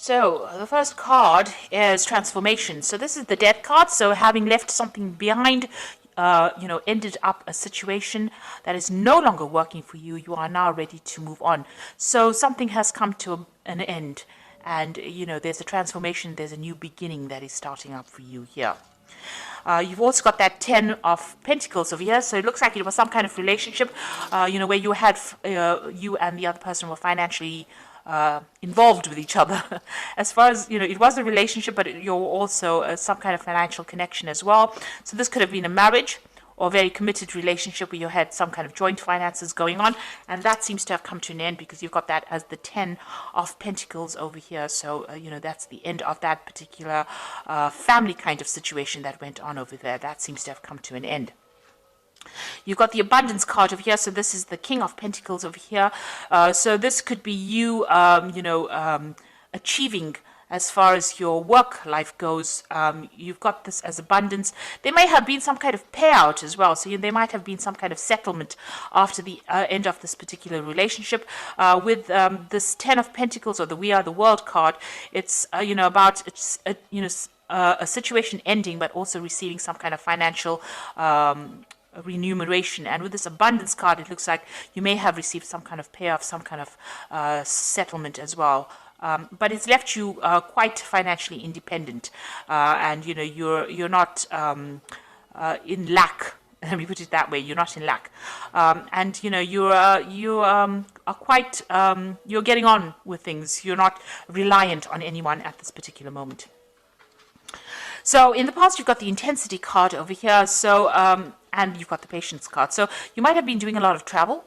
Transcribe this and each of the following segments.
So the first card is transformation. So this is the death card. So having left something behind, ended up a situation that is no longer working for you, you are now ready to move on. So something has come to an end, and there's a transformation, there's a new beginning that is starting up for you here. You've also got that 10 of Pentacles over here. So it looks like it was some kind of relationship, where you had, you and the other person were financially involved with each other. As far as, it was a relationship, but you're also some kind of financial connection as well. So this could have been a marriage or a very committed relationship where you had some kind of joint finances going on. And that seems to have come to an end because you've got that as the 10 of Pentacles over here. So, that's the end of that particular family kind of situation that went on over there. That seems to have come to an end. You've got the abundance card over here. So this is the King of Pentacles over here. So this could be you, achieving as far as your work life goes. You've got this as abundance. There may have been some kind of payout as well. So there might have been some kind of settlement after the end of this particular relationship. With this 10 of Pentacles or the We Are the World card, it's, about, a situation ending, but also receiving some kind of financial remuneration. And with this abundance card, it looks like you may have received some kind of payoff, some kind of settlement as well. But it's left you quite financially independent, and you're not in lack. Let me put it that way. You're not in lack, and you are quite you're getting on with things. You're not reliant on anyone at this particular moment. So in the past, you've got the intensity card over here. So and you've got the patience card. So you might have been doing a lot of travel.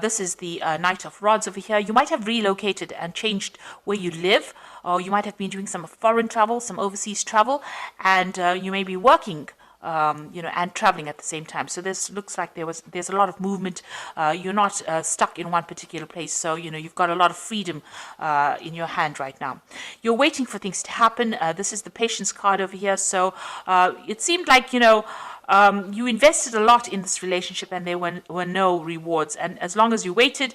This is the Knight of Rods over here. You might have relocated and changed where you live, or you might have been doing some foreign travel, some overseas travel, and you may be working, and traveling at the same time. So this looks like there's a lot of movement. You're not stuck in one particular place. So, you've got a lot of freedom in your hand right now. You're waiting for things to happen. This is the patience card over here. So it seemed like, you invested a lot in this relationship and there were no rewards. And as long as you waited,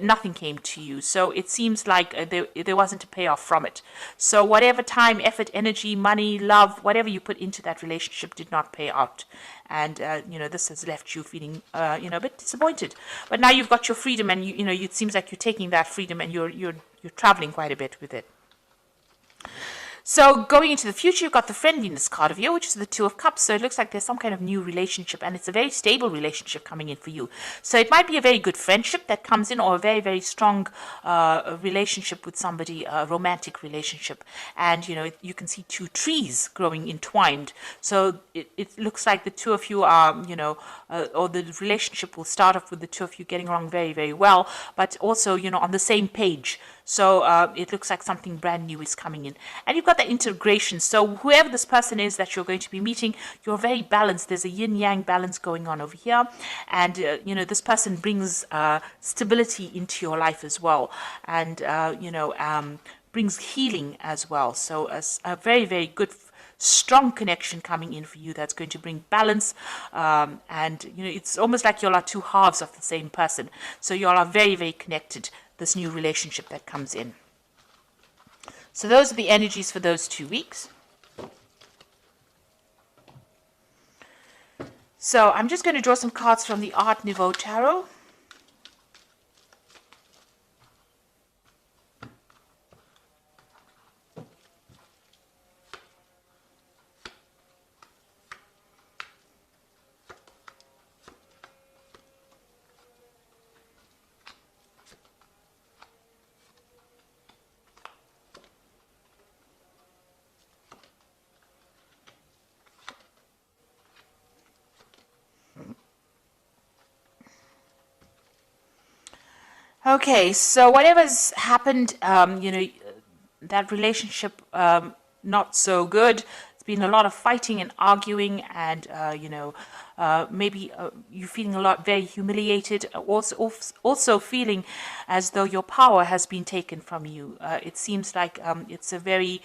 nothing came to you. So it seems like there wasn't a payoff from it. So whatever time, effort, energy, money, love, whatever you put into that relationship did not pay out. And, this has left you feeling, a bit disappointed. But now you've got your freedom and, it seems like you're taking that freedom and you're traveling quite a bit with it. So going into the future, you've got the friendliness card of you, which is the Two of Cups. So it looks like there's some kind of new relationship, and it's a very stable relationship coming in for you. So it might be a very good friendship that comes in, or a very, very strong relationship with somebody, a romantic relationship. And, you can see two trees growing entwined. So it looks like the two of you are, or the relationship will start off with the two of you getting along very, very well, but also, on the same page. So it looks like something brand new is coming in. And you've got the integration. So whoever this person is that you're going to be meeting, you're very balanced. There's a yin-yang balance going on over here. And, this person brings stability into your life as well. And, brings healing as well. So a very, very good strong connection coming in for you that's going to bring balance, and it's almost like you all are two halves of the same person. So you all are very, very connected, this new relationship that comes in. So those are the energies for those 2 weeks. So I'm just going to draw some cards from the Art Nouveau Tarot. Okay, so whatever's happened, that relationship, not so good. It's been a lot of fighting and arguing and, maybe you're feeling a lot very humiliated, also feeling as though your power has been taken from you. It seems like it's a very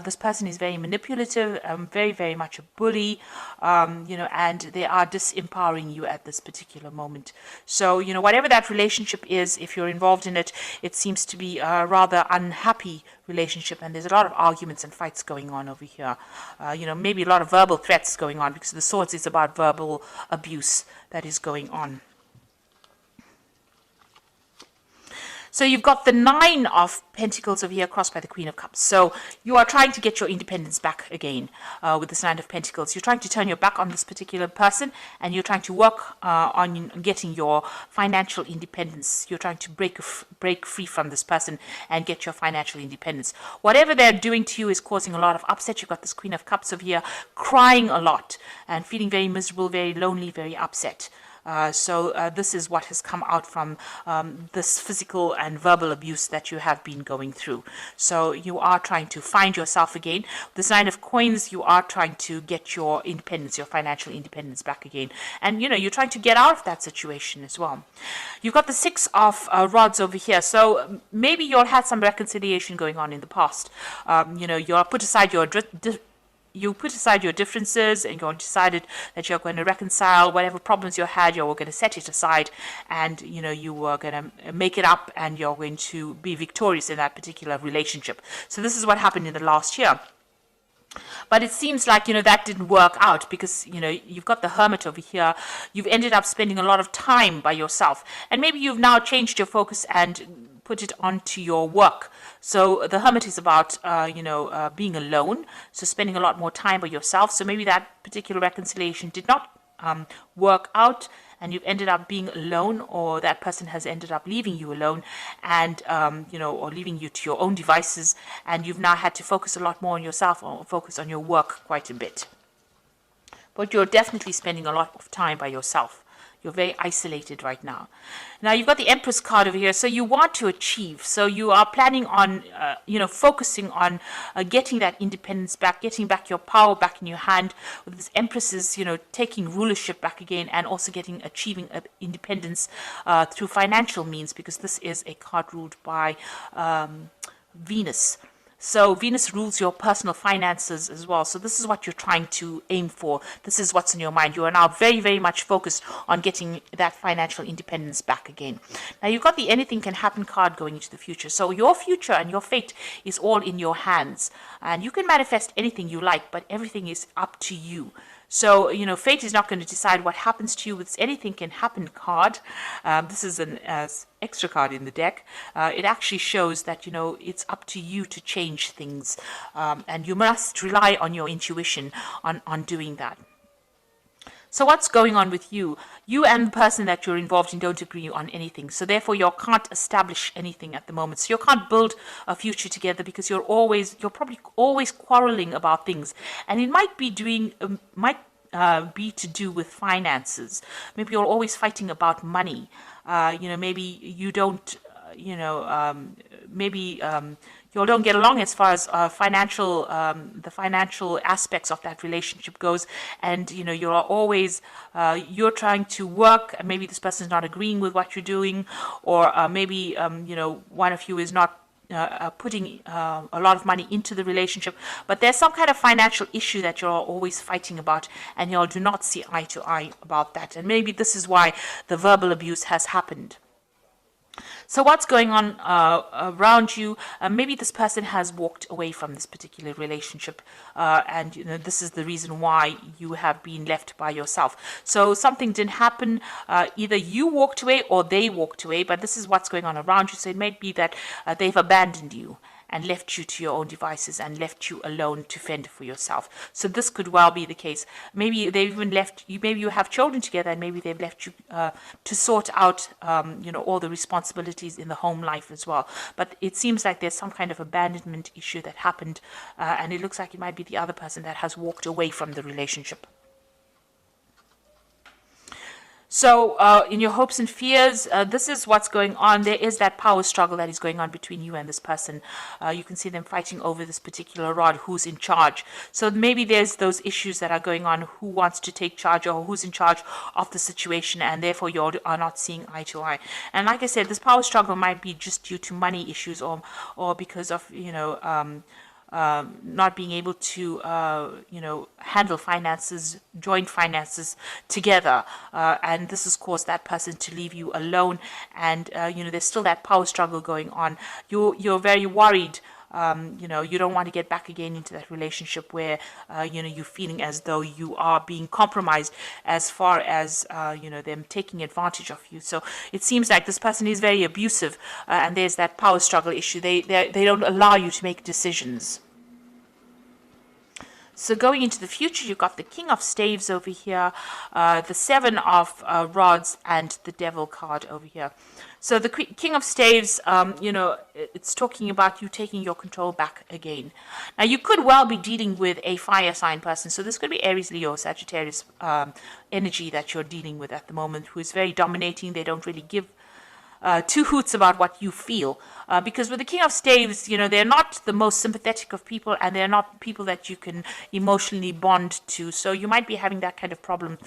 this person is very manipulative, very, very much a bully, and they are disempowering you at this particular moment. So, whatever that relationship is, if you're involved in it, it seems to be a rather unhappy relationship, and there's a lot of arguments and fights going on over here. Maybe a lot of verbal threats going on, because the Swords is about verbal abuse that is going on. So you've got the Nine of Pentacles over here crossed by the Queen of Cups. So you are trying to get your independence back again with this Nine of Pentacles. You're trying to turn your back on this particular person, and you're trying to work on getting your financial independence. You're trying to break free from this person and get your financial independence. Whatever they're doing to you is causing a lot of upset. You've got this Queen of Cups over here crying a lot and feeling very miserable, very lonely, very upset. So this is what has come out from this physical and verbal abuse that you have been going through. So you are trying to find yourself again. This Nine of Coins, you are trying to get your independence, your financial independence back again. And, you're trying to get out of that situation as well. You've got the Six of Rods over here. So maybe you'll had some reconciliation going on in the past. You'll put aside your differences, and you decided that you're going to reconcile whatever problems you had. You're going to set it aside, and you were going to make it up, and you're going to be victorious in that particular relationship. So this is what happened in the last year. But it seems like, that didn't work out, because, you've got the Hermit over here. You've ended up spending a lot of time by yourself, and maybe you've now changed your focus and put it onto your work. So the Hermit is about, being alone, so spending a lot more time by yourself. So maybe that particular reconciliation did not work out, and you've ended up being alone, or that person has ended up leaving you alone, and, or leaving you to your own devices, and you've now had to focus a lot more on yourself, or focus on your work quite a bit. But you're definitely spending a lot of time by yourself. You're very isolated right now. Now, you've got the Empress card over here. So you want to achieve. So you are planning on, focusing on getting that independence back, getting back your power back in your hand. With this Empresses, taking rulership back again, and also achieving independence through financial means, because this is a card ruled by Venus. So Venus rules your personal finances as well. So this is what you're trying to aim for. This is what's in your mind. You are now very, very much focused on getting that financial independence back again. Now, you've got the Anything Can Happen card going into the future. So your future and your fate is all in your hands. And you can manifest anything you like, but everything is up to you. So, fate is not going to decide what happens to you with this Anything Can Happen card. This is an extra card in the deck. It actually shows that, it's up to you to change things. And you must rely on your intuition on doing that. So what's going on with you? You and the person that you're involved in don't agree on anything. So therefore, you can't establish anything at the moment. So you can't build a future together, because you're probably always quarreling about things. And it might be to do with finances. Maybe you're always fighting about money. Maybe you don't, you don't get along as far as the financial aspects of that relationship goes, and you're always you're trying to work, and maybe this person is not agreeing with what you're doing, or maybe one of you is not putting a lot of money into the relationship, but there's some kind of financial issue that you're always fighting about, and you do not see eye to eye about that, and maybe this is why the verbal abuse has happened. So what's going on around you? Maybe this person has walked away from this particular relationship, and this is the reason why you have been left by yourself. So something didn't happen. Either you walked away or they walked away, but this is what's going on around you. So it may be that they've abandoned you and left you to your own devices and left you alone to fend for yourself. So this could well be the case. Maybe they've even left you, maybe you have children together, and maybe they've left you to sort out, all the responsibilities in the home life as well. But it seems like there's some kind of abandonment issue that happened, and it looks like it might be the other person that has walked away from the relationship. So in your hopes and fears, this is what's going on. There is that power struggle that is going on between you and this person. You can see them fighting over this particular rod, who's in charge. So maybe there's those issues that are going on, who wants to take charge or who's in charge of the situation, and therefore you are not seeing eye to eye. And like I said, this power struggle might be just due to money issues, or because of, not being able to, handle finances, joint finances together. And this has caused that person to leave you alone. And, there's still that power struggle going on. You're very worried. You don't want to get back again into that relationship where, you're feeling as though you are being compromised as far as, them taking advantage of you. So it seems like this person is very abusive, and there's that power struggle issue. They don't allow you to make decisions. So going into the future, you've got the King of Staves over here, the Seven of Rods, and the Devil card over here. So the King of Staves, it's talking about you taking your control back again. Now, you could well be dealing with a fire sign person. So this could be Aries, Leo, Sagittarius energy that you're dealing with at the moment, who is very dominating. They don't really give two hoots about what you feel. Because with the King of Staves, they're not the most sympathetic of people, and they're not people that you can emotionally bond to. So you might be having that kind of problem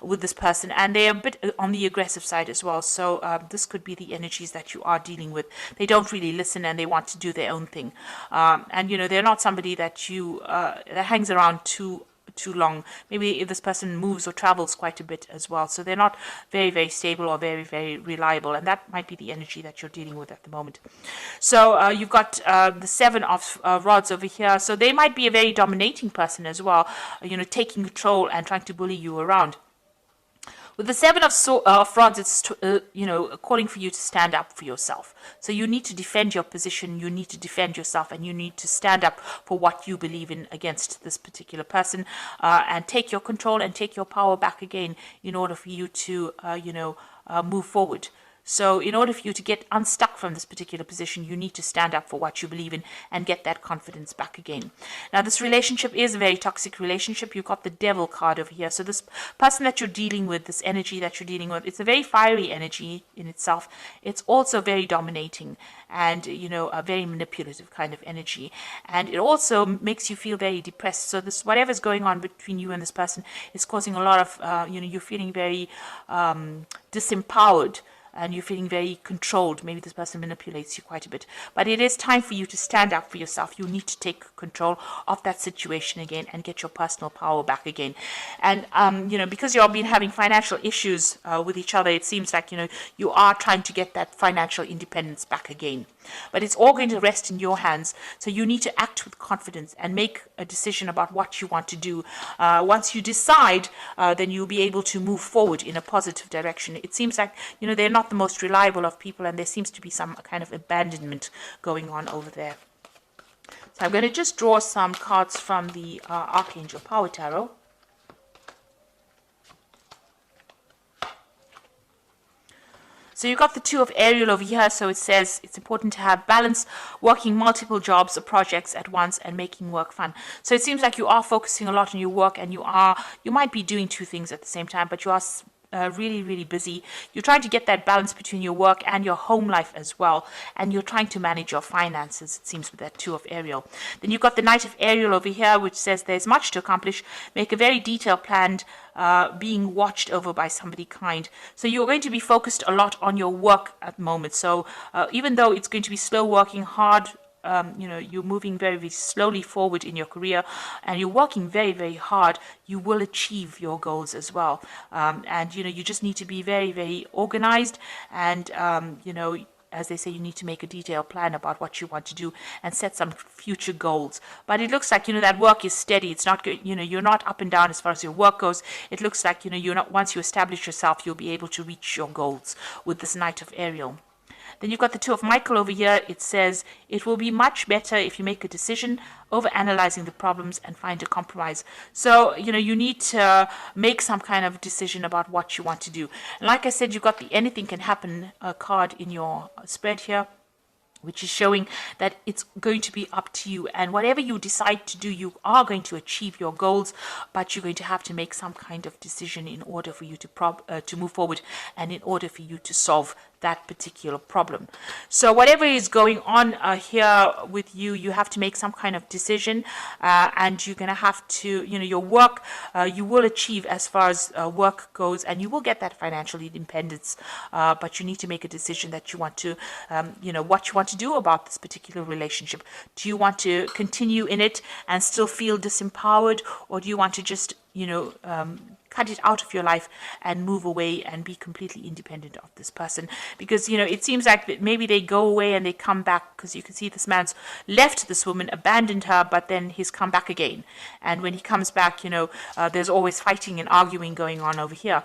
with this person, and they're a bit on the aggressive side as well. So this could be the energies that you are dealing with. They don't really listen, and they want to do their own thing. And they're not somebody that that hangs around too long. Maybe if this person moves or travels quite a bit as well. So they're not very, very stable or very, very reliable. And that might be the energy that you're dealing with at the moment. So you've got the Seven of Rods over here. So they might be a very dominating person as well, taking control and trying to bully you around. With the Seven of Rods, it's calling for you to stand up for yourself. So you need to defend your position, you need to defend yourself, and you need to stand up for what you believe in against this particular person, and take your control and take your power back again in order for you to, move forward. So in order for you to get unstuck from this particular position, you need to stand up for what you believe in and get that confidence back again. Now, this relationship is a very toxic relationship. You've got the Devil card over here. So this person that you're dealing with, this energy that you're dealing with, it's a very fiery energy in itself. It's also very dominating and, a very manipulative kind of energy. And it also makes you feel very depressed. So this, whatever's going on between you and this person is causing a lot of, you're feeling very disempowered. And you're feeling very controlled. Maybe this person manipulates you quite a bit. But it is time for you to stand up for yourself. You need to take control of that situation again and get your personal power back again. And, because you've been having financial issues with each other, it seems like, you are trying to get that financial independence back again. But it's all going to rest in your hands. So you need to act with confidence and make a decision about what you want to do. Once you decide, then you'll be able to move forward in a positive direction. It seems like, they're not the most reliable of people, and there seems to be some kind of abandonment going on over there. So I'm going to just draw some cards from the Archangel Power Tarot. So you've got the Two of Ariel over here. So it says it's important to have balance, working multiple jobs or projects at once and making work fun. So it seems like you are focusing a lot on your work, and you might be doing two things at the same time, but you are really, really busy. You're trying to get that balance between your work and your home life as well. And you're trying to manage your finances, it seems, with that Two of Ariel. Then you've got the Knight of Ariel over here, which says there's much to accomplish. Make a very detailed plan, being watched over by somebody kind. So you're going to be focused a lot on your work at the moment. So even though it's going to be slow working, hard, you're moving very, very slowly forward in your career, and you're working very, very hard, you will achieve your goals as well. And, you just need to be very, very organized, and, as they say, you need to make a detailed plan about what you want to do and set some future goals. But it looks like, that work is steady. It's not, you're not up and down as far as your work goes. It looks like, you're not, once you establish yourself, you'll be able to reach your goals with this Knight of Ariel. Then you've got the Two of Michael over here. It says, it will be much better if you make a decision over analyzing the problems and find a compromise. So, you need to make some kind of decision about what you want to do. And like I said, you've got the anything can happen card in your spread here. which is showing that it's going to be up to you, and whatever you decide to do, you are going to achieve your goals, but you're going to have to make some kind of decision in order for you to move forward, and in order for you to solve that particular problem. So whatever is going on here with you, you have to make some kind of decision, and you're going to have to, your work, you will achieve as far as work goes, and you will get that financial independence, but you need to make a decision that you want to, what you want to do about this particular relationship. Do you want to continue in it and still feel disempowered, or do you want to just, cut it out of your life and move away and be completely independent of this person? Because it seems like maybe they go away and they come back, because you can see this man's left this woman, abandoned her, but then he's come back again. And when he comes back, there's always fighting and arguing going on over here,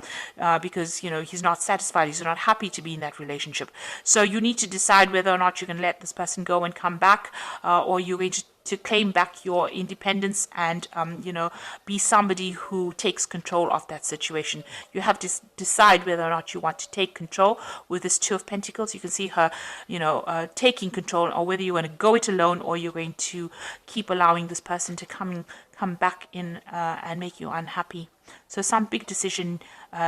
because he's not satisfied, he's not happy to be in that relationship. So you need to decide whether or not you can let this person go and come back, or you're going to claim back your independence and be somebody who takes control of that situation. You have to decide whether or not you want to take control. With this Two of Pentacles, you can see her taking control, or whether you want to go it alone, or you're going to keep allowing this person to come back in and make you unhappy. So some big decision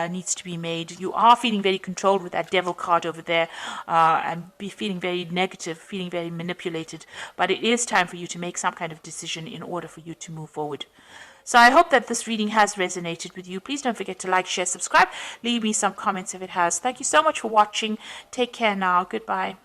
needs to be made. You are feeling very controlled with that Devil card over there, and be feeling very negative, feeling very manipulated. But it is time for you to make some kind of decision in order for you to move forward. So I hope that this reading has resonated with you. Please don't forget to like, share, subscribe. Leave me some comments if it has. Thank you so much for watching. Take care now. Goodbye.